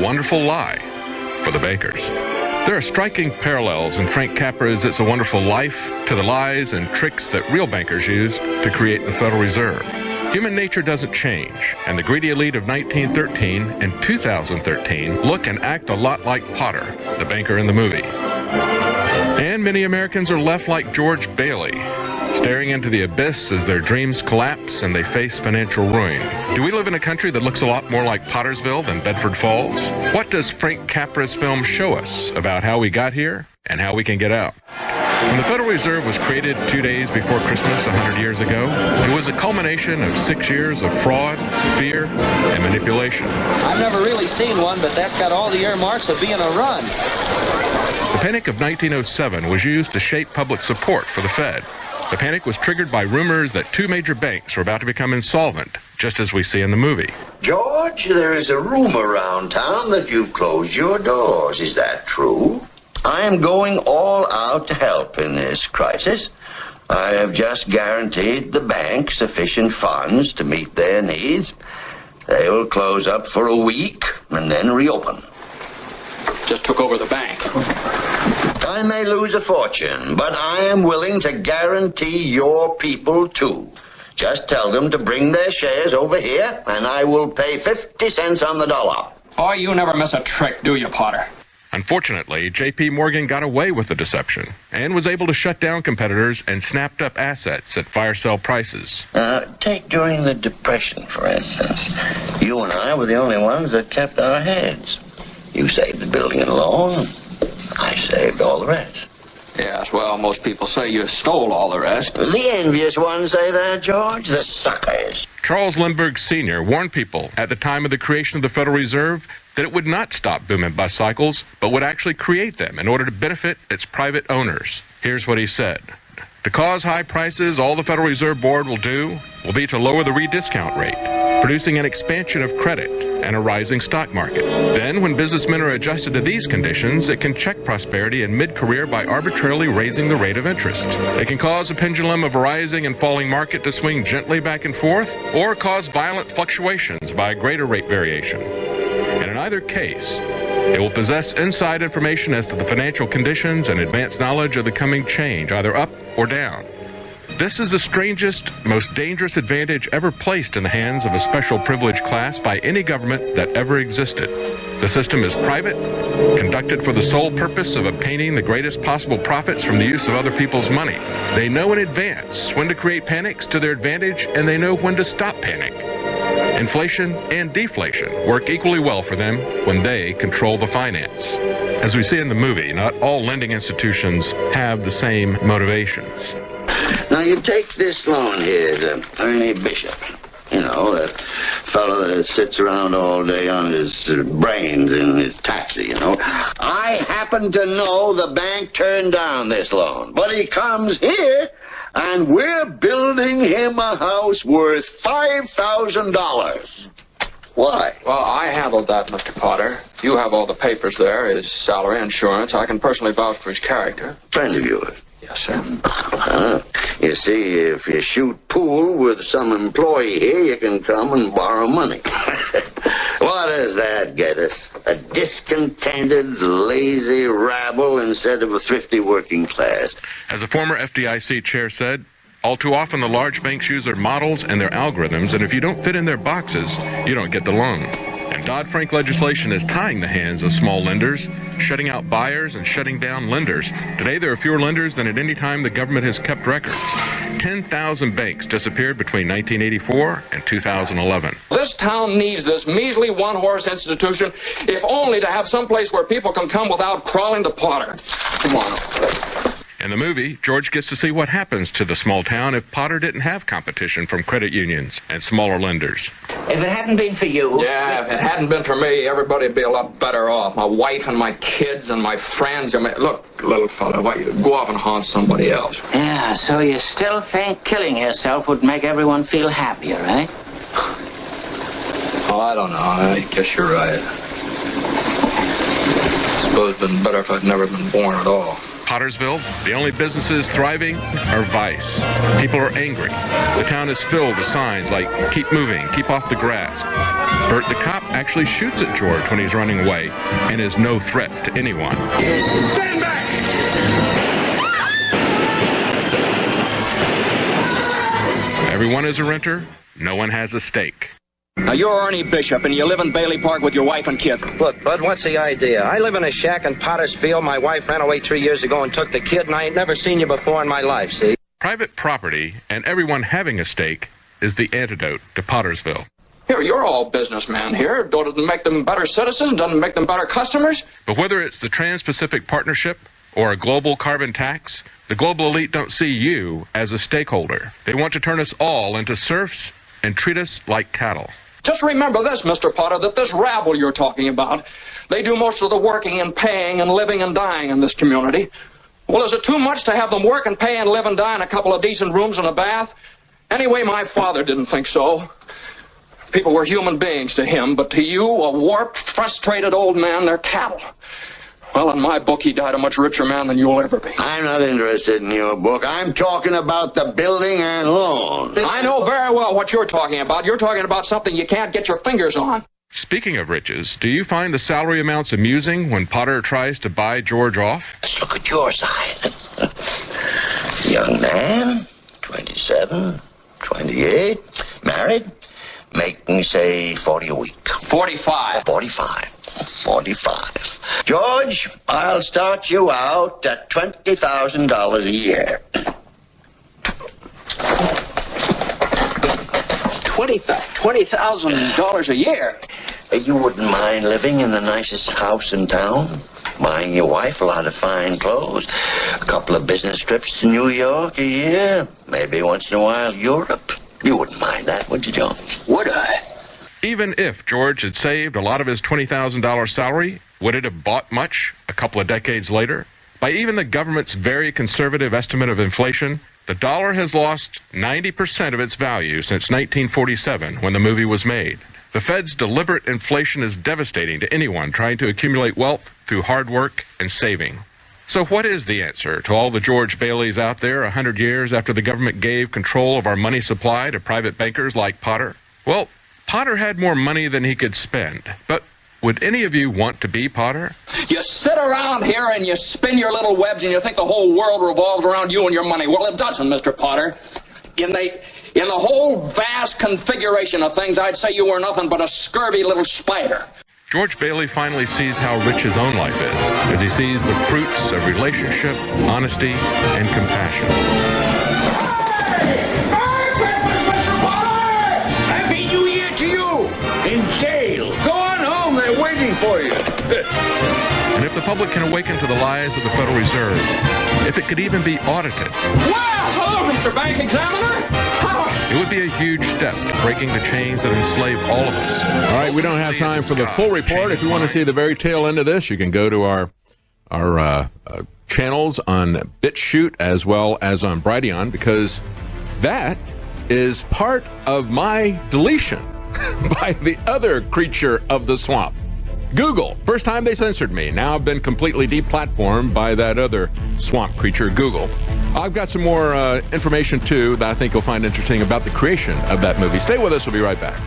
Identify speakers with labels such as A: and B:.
A: Wonderful Lie for the bankers. There are striking parallels in Frank Capra's It's a Wonderful Life to the lies and tricks that real bankers used to create the Federal Reserve. Human nature doesn't change, and the greedy elite of 1913 and 2013 look and act a lot like Potter, the banker in the movie. And many Americans are left like George Bailey, staring into the abyss as their dreams collapse and they face financial ruin. Do we live in a country that looks a lot more like Pottersville than Bedford Falls? What does Frank Capra's film show us about how we got here and how we can get out? When the Federal Reserve was created 2 days before Christmas 100 years ago, it was a culmination of 6 years of fraud, fear, and manipulation.
B: I've never really seen one, but that's got all the earmarks of being a run.
A: The Panic of 1907 was used to shape public support for the Fed. The panic was triggered by rumors that 2 major banks were about to become insolvent, just as we see in the movie.
C: George, there is a rumor around town that you've closed your doors. Is that true? I am going all out to help in this crisis. I have just guaranteed the bank sufficient funds to meet their needs. They will close up for a week and then reopen.
B: Just took over the bank.
C: I may lose a fortune, but I am willing to guarantee your people too. Just tell them to bring their shares over here, and I will pay 50 cents on the dollar.
B: Oh, you never miss a trick, do you, Potter?
A: Unfortunately, J.P. Morgan got away with the deception and was able to shut down competitors and snapped up assets at fire sale prices.
C: Take during the Depression, for instance. You and I were the only ones that kept our heads. You saved the building and loan. I saved all the rest.
B: Yes, well, most people say you stole all the rest.
C: The envious ones say that, George. The suckers.
A: Charles Lindbergh Sr. warned people at the time of the creation of the Federal Reserve that it would not stop boom and bust cycles, but would actually create them in order to benefit its private owners. Here's what he said. To cause high prices, all the Federal Reserve Board will do will be to lower the rediscount rate, producing an expansion of credit and a rising stock market. Then, when businessmen are adjusted to these conditions, it can check prosperity in mid-career by arbitrarily raising the rate of interest. It can cause a pendulum of a rising and falling market to swing gently back and forth, or cause violent fluctuations by a greater rate variation. And in either case, it will possess inside information as to the financial conditions and advanced knowledge of the coming change, either up or down. This is the strangest, most dangerous advantage ever placed in the hands of a special privileged class by any government that ever existed. The system is private, conducted for the sole purpose of obtaining the greatest possible profits from the use of other people's money. They know in advance when to create panics to their advantage, and they know when to stop panic. Inflation and deflation work equally well for them when they control the finance. As we see in the movie, not all lending institutions have the same motivations.
C: Now, you take this loan here to Ernie Bishop. You know, that fellow that sits around all day on his brains in his taxi, you know. I happen to know the bank turned down this loan, but he comes here, and we're building him a house worth $5,000. Why?
B: Well, I handled that, Mr. Potter. You have all the papers there, his salary, insurance. I can personally vouch for his character.
C: Friend of yours?
B: Yes, sir.
C: You see, if you shoot pool with some employee here, you can come and borrow money. What does that get us? A discontented, lazy rabble instead of a thrifty working class.
A: As a former FDIC chair said, all too often the large banks use their models and their algorithms, and if you don't fit in their boxes, you don't get the loan. And Dodd-Frank legislation is tying the hands of small lenders, shutting out buyers and shutting down lenders. Today, there are fewer lenders than at any time the government has kept records. 10,000 banks disappeared between 1984 and 2011.
B: This town needs this measly one-horse institution, if only to have some place where people can come without crawling to Potter. Come on.
A: In the movie, George gets to see what happens to the small town if Potter didn't have competition from credit unions and smaller lenders.
D: If it hadn't been for you...
B: Yeah, if it hadn't been for me, everybody would be a lot better off. My wife and my kids and my friends. I mean, look, little fella, why you go off and haunt somebody else?
D: Yeah, so you still think killing yourself would make everyone feel happier, right?
B: Oh, I don't know. I guess you're right. I suppose it'd been better if I'd never been born at all.
A: Pottersville, the only businesses thriving are vice. People are angry. The town is filled with signs like, keep moving, keep off the grass. Bert the cop actually shoots at George when he's running away and is no threat to anyone.
E: Stand back!
A: Everyone is a renter. No one has a stake.
B: Now, you're Ernie Bishop, and you live in Bailey Park with your wife and kid.
F: Look, Bud, what's the idea? I live in a shack in Pottersville. My wife ran away 3 years ago and took the kid, and I ain't never seen you before in my life, see?
A: Private property and everyone having a stake is the antidote to Pottersville.
B: Here, you're all businessmen here. Don't it make them better citizens? Doesn't it make them better customers?
A: But whether it's the Trans-Pacific Partnership or a global carbon tax, the global elite don't see you as a stakeholder. They want to turn us all into serfs and treat us like cattle.
B: Just remember this, Mr. Potter, that this rabble you're talking about, they do most of the working and paying and living and dying in this community. Well, is it too much to have them work and pay and live and die in a couple of decent rooms and a bath? Anyway, my father didn't think so. People were human beings to him, but to you, a warped, frustrated old man, they're cattle. Well, in my book, he died a much richer man than you'll ever be.
C: I'm not interested in your book. I'm talking about the building and loan.
B: I know very well what you're talking about. You're talking about something you can't get your fingers on.
A: Speaking of riches, do you find the salary amounts amusing when Potter tries to buy George off?
C: Let's look at your side. Young man, 27, 28, married, making, say, 40 a week.
B: 45.
C: 45. George, I'll start you out at $20,000 a year.
B: $20,000 a year?
C: You wouldn't mind living in the nicest house in town? Buying your wife a lot of fine clothes, a couple of business trips to New York a year, maybe once in a while Europe. You wouldn't mind that, would you, Jones?
B: Would I?
A: Even if George had saved a lot of his $20,000 salary, would it have bought much a couple of decades later? By even the government's very conservative estimate of inflation, the dollar has lost 90% of its value since 1947, when the movie was made. The Fed's deliberate inflation is devastating to anyone trying to accumulate wealth through hard work and saving. So what is the answer to all the George Baileys out there 100 years after the government gave control of our money supply to private bankers like Potter? Well, Potter had more money than he could spend, but would any of you want to be Potter?
B: You sit around here and you spin your little webs and you think the whole world revolves around you and your money. Well, it doesn't, Mr. Potter. In the whole vast configuration of things, I'd say you were nothing but a scurvy little spider.
A: George Bailey finally sees how rich his own life is, as he sees the fruits of relationship, honesty, and compassion.
E: I beat you here to you in jail. Go on home. They're waiting for you.
A: And if the public can awaken to the lies of the Federal Reserve, if it could even be audited,
B: Well, hello, Mr. Bank Examiner.
A: it would be a huge step in breaking the chains that enslave all of us.
G: All right, we don't have time for the full report. If you want to see the very tail end of this, you can go to our channels on BitChute as well as on Brighteon, because that is part of my deletion by the other creature of the swamp, Google. First time they censored me. Now I've been completely deplatformed by that other swamp creature, Google. I've got some more information, too, that I think you'll find interesting about the creation of that movie. Stay with us. We'll be right back.